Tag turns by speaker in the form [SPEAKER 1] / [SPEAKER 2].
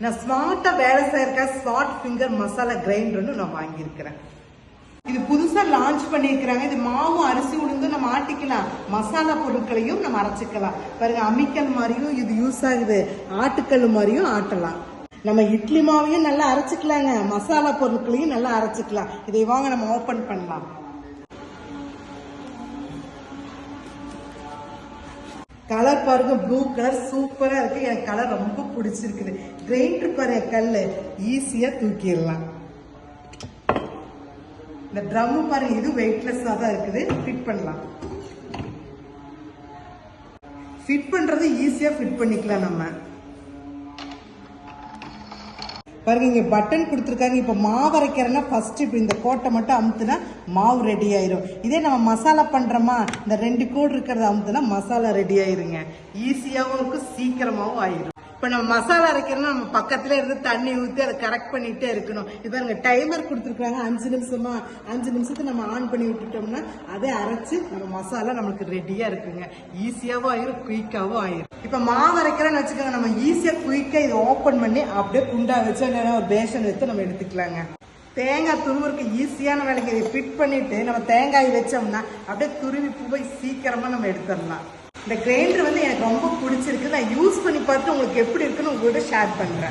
[SPEAKER 1] நான் ஸ்மார்ட்டா வேலை செய்யறக்கா ஸ்மார்ட் ஃபிங்கர் மசாலா கிரைண்டர்னு நான் வாங்கியிருக்கிறேன். இது புதுசா லான்ச் பண்ணிருக்கிறாங்க. இது மாவும் அரிசி உளுந்து நம்ம ஆட்டிக்கலாம், மசாலா பொருட்களையும் நம்ம அரைச்சிக்கலாம். பாருங்க, அம்மிக்கல் மாதிரியும் இது யூஸ் ஆகுது, ஆட்டுக்கல் மாதிரியும் ஆட்டலாம். நம்ம இட்லி மாவையும் நல்லா அரைச்சிக்கலாங்க, மசாலா பொருட்களையும் நல்லா அரைச்சிக்கலாம். இதை வாங்க நம்ம ஓபன் பண்ணலாம். கலர் பாருங்க, ப்ளூ கலர் சூப்பரா இருக்கு. எனக்கு கலர் ரொம்ப பிடிச்சிருக்குது. கிரைண்டர் பாருங்க, கல்லு ஈஸியா தூக்கிடலாம். இந்த ட்ரம் பாருங்க, இது வெயிட்லெஸ்ஸா தான் இருக்குது. ஃபிட் பண்ணலாம். ஃபிட் பண்றது ஈஸியா ஃபிட் பண்ணிக்கலாம். நம்ம பாருங்க, இங்க பட்டன் கொடுத்துருக்காங்க. இப்ப மாவு அரைக்கிறேன்னா ஃபர்ஸ்ட் இப்ப இந்த கோட்டை மட்டும் அமுத்துனா மாவு ரெடி ஆயிரும். இதே நம்ம மசாலா பண்றோமா, இந்த 2 கோடு இருக்கிறத அமுத்துனா மசாலா ரெடி ஆயிருங்க. ஈஸியாவும் இருக்கும், சீக்கிரமாவும் ஆயிரும். இப்ப நம்ம மசாலா அரைக்கிறோம்னா நம்ம பக்கத்துல இருந்து தண்ணி ஊற்றி அதை கரெக்ட் பண்ணிட்டே இருக்கணும். இது பாருங்க, டைமர் கொடுத்துருக்காங்க 5 நிமிஷமா. 5 நிமிஷத்துக்கு நம்ம ஆன் பண்ணி விட்டுட்டோம்னா அதை அரைச்சு நம்ம மசாலா நம்மளுக்கு ரெடியா இருக்குங்க. ஈஸியாவும் ஆயிரும், குயிக்காவும் ஆயிரும். இப்ப மாவு அரைக்கிறோன்னு வச்சுக்கோங்க, நம்ம ஈஸியா குயிக்கா இதை ஓப்பன் பண்ணி அப்படியே குண்டா வச்சு இல்லைன்னா ஒரு பேஷன் வச்சு நம்ம எடுத்துக்கலாங்க. தேங்காய் துருவுக்கு ஈஸியான வேலைக்கு இதை ஃபிட் பண்ணிட்டு நம்ம தேங்காய் வச்சோம்னா அப்படியே துருவி போய் சீக்கிரமா நம்ம எடுத்துடலாம். இந்த கிரைண்டர் வந்து எனக்கு ரொம்ப பிடிச்சிருக்கு. நான் யூஸ் பண்ணி பார்த்து உங்களுக்கு எப்படி இருக்குன்னு உங்கள்கிட்ட ஷேர் பண்றேன்.